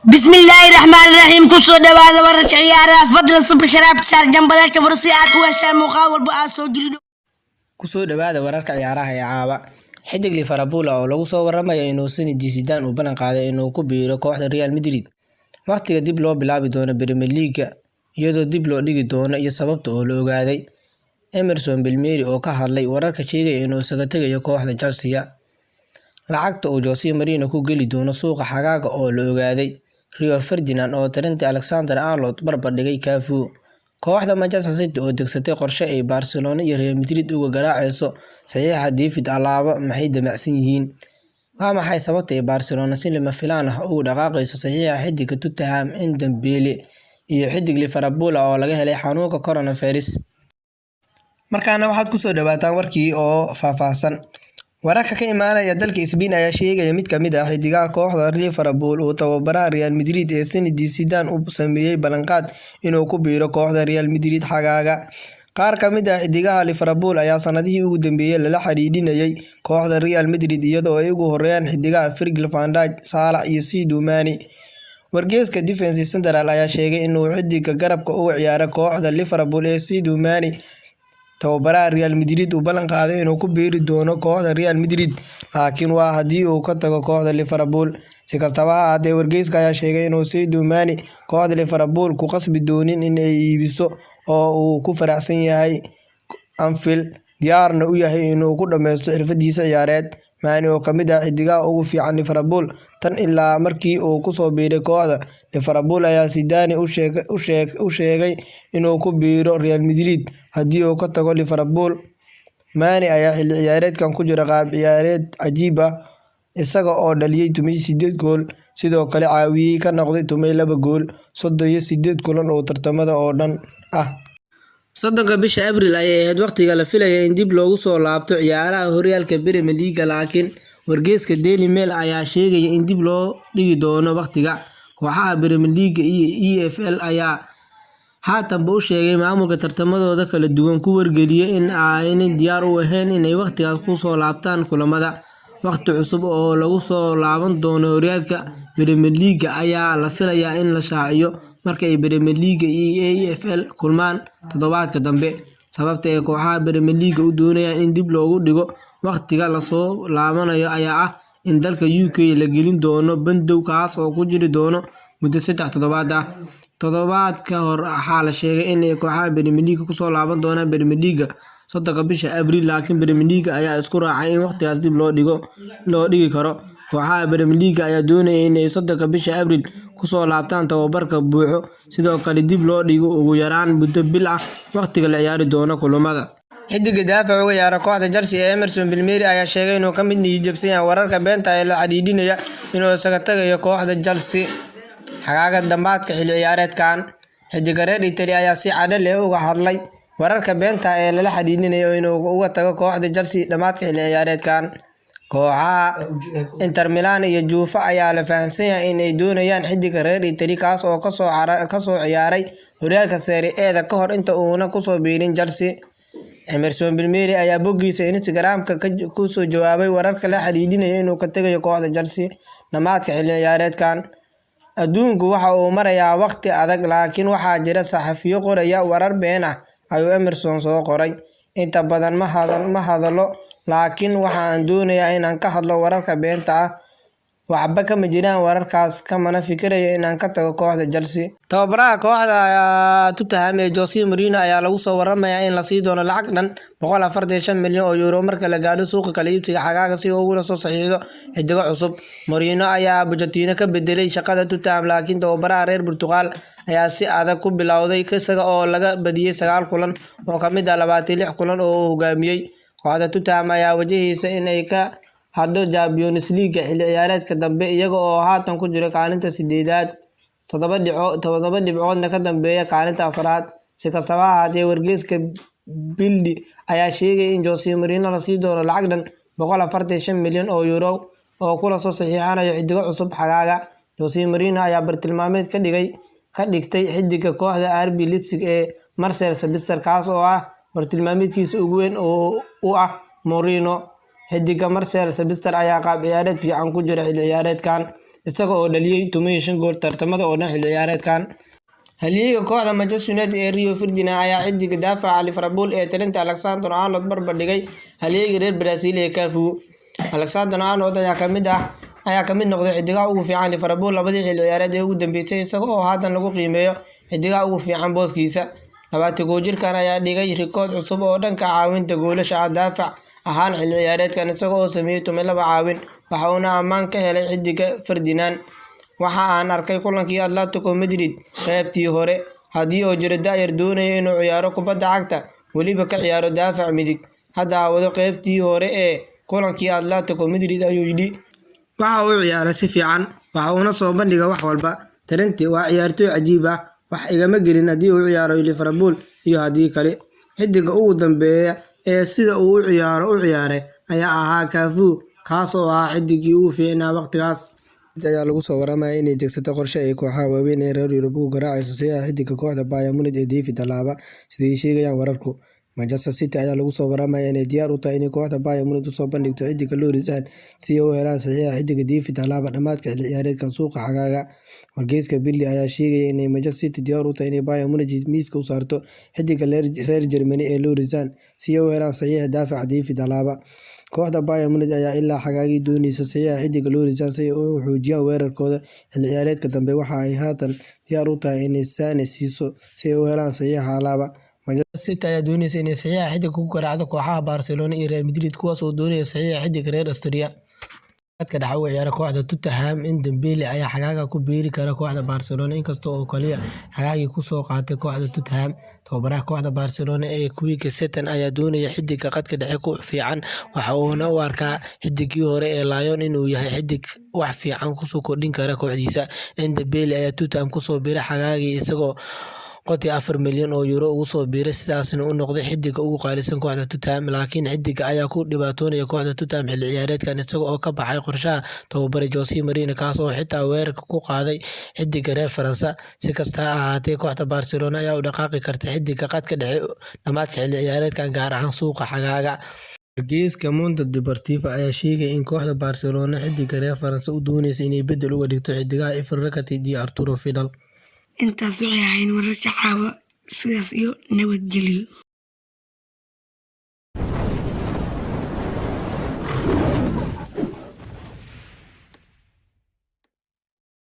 بسم الله الرحمن الرحيم كسو دواada wararka ciyaaraha fadlan sub sharaab saar jambadaasha fursiyaad ku heshaan muqaawal baa soo jilido kusoo dhawaada wararka ciyaaraha ee caawa xidig Liverpool oo lagu soo waramayo inuu Zinedine Zidane u balan qaaday inuu ku biiro kooxda Real Madrid waqtiga dib loo bilaabi doono Premier League iyadoo dib loo dhigi doono iyo sababta oo la ogaaday Emerson Palmieri oo ka hadlay wararka sheegay inuu isaga tagayo kooxda Chelsea lacagta uu Jose Mourinho ku gali doono suuqa xagaaga oo la ogaaday Rio Ferdinand oo Trent Alexander-Arnold barbar dhigay Cafu kooxda Manchester City oo degsatay qorshe ay Barcelona iyo Real Madrid uga garaacayso saxiixa David Alaba maxay damacsan yihiin waa maxay sababta ay Barcelona si lama filaan ah ugu dhaqaaqayso saxiixa xidiga Tottenham Dembele iyo xidig Liverpool oo laga helay xanuunka coronavirus markaana waxaad ku soo dhawaataan warkii oo faahfaahsan wararka ka imaanaya dalka Spain ayaa sheegaya mid kamid ah xidigaha kooxda Liverpool oo tababaraha Real Madrid ee Zinedine Zidane uu sameeyay balanqaad inuu ku biiro kooxda Real Madrid xagaaga qaar kamid ah xidigaha Liverpool ayaa sanadihii ugu dambeeyay la xiriirinayay kooxda Real Madrid iyadoo ay ugu horeeyaan xidigaha Virgil van Dijk, Salah iyo Sadio Mane wargeyska Defensive Central ayaa sheegay inuu xidiga garabka u ciyaaro kooxda Liverpool ee Sadio Mane tababaraha Real Madrid uu balan qaaday inuu ku biiri doono kooxda Real Madrid laakiin waa hadii uu ka tago kooxda Liverpool si kastaba ha ahaatee wargeyska ayaa sheegay inuu Sadio Mane kooxda Liverpool ku qasbi doonin in ay iibiso oo uu ku faraxsan yahay Anfield diyaarna u yahay inuu ku dhameysto xirfadiisa ciyaareed Mane oo kamid ah xidigaha ugu fiican Liverpool tan ilaa markii uu ku soo biiray kooxda Liverpool ayaa Zidane u sheegay inuu ku biiro Real Madrid hadii uu ka tago Liverpool Mane ayaa xilli ciyaareedkan ku jira qaab ciyaareed cajiib ah isaga oo dhaliyay 18 gool sidoo kale caawiyay ka noqday 12 gool 38 kulan oo tartamada oo dhan ah Soddonka bisha Abriil ayay ahayd waqtiga la filayay in dib loogu soo laabto ciyaaraha horyaalka Premier League laakiin wargeyska Daily Mail ayaa sheegay in dib loo dhigi doono waqtiga kooxaha Premier League iyo EFL ayaa haatan u sheegay maamulka tartamadooda kala duwan ku wargeliyay in aanay diyaar u ahayn inay waqtigaas ku soo laabtaan kulamada waqti cusub oo lagu soo laaban doono horyaalka Premier League ayaa la filayaa in la shaaciyo marka ay Premier League iyo EFL kulmaan toddobaadka dambe sababta ay kooxaha Premier League u doonayaan in dib loogu dhigo waqtiga la soo laabanayo ayaa ah in dalka UK la gelin doono bandow kaas oo ku jiri doono muddo 3 toddobaad ah toddobaadka hor waxaa la sheegay in kooxaha Premier League ku soo laaban doonaan Premier League soddonka bisha Abriil laakiin Premier League ayaa isku raacay in waqtigaas dib loo dhigi karo kooxaha Premier League ayaa doonayay in soddonka bisha Abriil ku soo laabtaan tababarka buuxo sidoo kale dib loo dhigo ugu yaraan muddo bil ah waqtiga la ciyaari doono kulamada xidiga daafaca uga ciyaara kooxda Chelsea Emerson Palmieri ayaa sheegay inuu ka mid jabsan yahay wararka beenta ee la xiriirinaya inuu isaga tagayo kooxda Chelsea xagaaga dhammaadka xilli ciyaareedkan xidiga reer Italy ayaa si cadal leh uga hadlay wararka beenta ee la xiriirinayo inuu uga tago kooxda Chelsea dhammaadka xilli ciyaareedkan kooxaha Inter Milan iyo Juve ayaa la fahansan yahay in ay doonayaan xidiga reer Italy kaas oo ka soo ciyaaray horyaalka Serie A ka hor inta uuna ku soo biirin Chelsea Emerson Palmieri ayaa boggiisa Instagram-ka ku soo jawaabay wararka la xiriirinaya inuu ka tagayo kooxda Chelsea dhammaadka xilli ciyaareedkan adduunku waxa uu marayaa waqti adag laakiin waxaa jira saxafiyo qoraya warar been ah ayuu Emerson soo qoray inta badan ma hadalo laakiin waxaan doonayaa inaan ka hadlo wararka beenta ah waxba kama jiraan wararkaas kamana fikirayo inaan ka tago kooxda Chelsea tababaraha kooxda Tottenham Jose Mourinho ayaa lagu soo waramayaa in la sii doono lacag dhan 145 milyan oo euro marka la gaadho suuqa kala iibsiga xagaaga si uu ugu soo saxiixdo xidiga cusub Mourinho ayaa Pochettino ka bedelay shaqada Tottenham laakiin tababaraha reer Portugal ayaa si adag ku bilowday isaga oo laga badiyay 9 kulan oo kamid ah 26 kulan oo uu hogaamiyay kooxda Tottenham ayaa wajahaysa in ay ka haddo Champions League xilli ciyaareedka dambe iyaga oo haatan ku jira kaalinta 8aad 7 dhibcoodna ka dambeeya kaalinta 4aad si kastaba ha ahaatee wargeyska Bild ayaa sheegay in Jose Mourinho la sii doono lacag dhan 145 milyan oo euro oo kula soo saxiixanayo xidiga cusub xagaaga Jose Mourinho ayaa bartilmaameed ka dhigtay xidiga kooxda RB Leipzig ee Marcel Sabitzer kaas oo ah bartilmaameedkiisa ugu weyn oo u ah Mourinho xidiga Marcel Sabitzer ayaa qaab ciyaareed fiican ku jira xilli ciyaareedkan isaga oo dhaliyay 15 gool tartamada oo dhan xilli ciyaareedkan. Halyeeyga kooxda Manchester United ee Rio Ferdinand ayaa xidiga daafaca Liverpool ee Trent Alexander-Arnold barbar dhigay halyeeyga reer Brazil ee Cafu. Alexander-Arnold ayaa ka mid noqday xidigaha ugu fiican Liverpool labadii xilli ciyaareed ee ugu dambeysay isaga oo haatan lagu qiimeeyo xidigaha ugu fiican booskiisa. 20 jirkaan ayaa dhigay rikoodh cusub oo dhanka caawinta goolasha daafac ahaan xilli ciyaareedkan isaga oo sameeyay 12 caawin. Waxa uuna ammaan ka helay xidiga Ferdinand. Waxa aan arkay kulankii Atletico Madrid qaybtii hore haddii oo jiro daayar doonaya inuu ciyaaro kubadda cagta weliba ka ciyaaro daafac midig. Hadda wado qaybtii hore ee kulankii Atletico Madrid ayuu yidhi. Waxa uu ciyaaray si fiican, waxa uuna soo bandhigay wax walba. Trent waa ciyaartoy cajiib ah, wax igama gelin haddii uu ciyaaro Liverpool iyo haddii kale. Xidiga ugu dambeeya ee sida uu u ciyaaray ayaa ahaa Cafu, kaas oo ahaa xidigii ugu fiicnaa waqtigaas. Ayaa lagu soo waramayaa inay degsatay qorshe ay kooxaha waaweyn ee reer Yurub ugu garaacayso saxiixa xidiga kooxda Bayern Munich ee David Alaba, sida ay sheegayaan wararku. Manchester City ayaa lagu soo waramayaa inay diyaar u tahay inay kooxda Bayern Munich u soo bandhigto xidiga Loris Hahn si ay u helaan saxiixa xidiga David Alaba dhamaadka xilli ciyaareedka suuqa xagaaga. Wargeyska Billy ayaa sheegay in Manchester City diyaar u tahay inay Bayern Munich miiska u saarto xidiga reer Germany ee Loris Hahn si ay u helaan saxiixa daafaca David Alaba. Kooxda Bayern Munich ayaa ilaa xagaagii doonaysa saxiixa xidiga Loris Hahn si ay u xoojiyaan weerarkooda xilli ciyaareedka dambe. Waxa ay haatan diyaar u tahay inay Sane siiso si ay u helaan saxiixa Alaba. Manchester City ayaa doonaysa inay saxiixa xidiga ku garaacdo kooxaha Barcelona iyo Real Madrid kuwaas oo doonaya saxiixa xidiga reer Austria. Dadka dhaxa u ciyaara kooxda Tottenham Dembele ayaa xagaaga ku biiri kara kooxda Barcelona inkasta oo kaliya xagaagii ku soo qaatay kooxda Tottenham. Tababaraha kooxda Barcelona ee Quique Setien ayaa doonaya xidiga khadka dhexe ku fiican, waxa uuna u arkaa xidigii hore ee Lyon inuu yahay xidig wax fiican kusoo kordhin kara kooxdiisa. Dembele ayaa Tottenham kusoo biiray xagaagii isagoo qoti 4 milyan oo euro ugu soo biiray, sidaasna uu noqday xidiga ugu qaalisan kooxda Tottenham. Laakiin xidiga ayaa ku dhibaatoonaya kooxda Tottenham xilli ciyaareedkan isaga oo ka baxay qorshaha tababare Jose Mourinho kaas oo xitaa weerarka ku qaaday xidiga reer Faransa. Si kasta ha ahaatee, kooxda Barcelona ayaa u dhaqaaqi karta xidiga khadka dhexe dhamaadka xilli ciyaareedkan gaar ahaan suuqa xagaaga. Wargeyska Mundo Deportivo ayaa sheegay in kooxda Barcelona xidiga reer Faransa u doonaysa inay bedel uga dhigto xidigaha Ivan Rakitic iyo Arturo Vidal. intaas waxay ahayn wararka caawa, sidaas iyo nabadgelyo.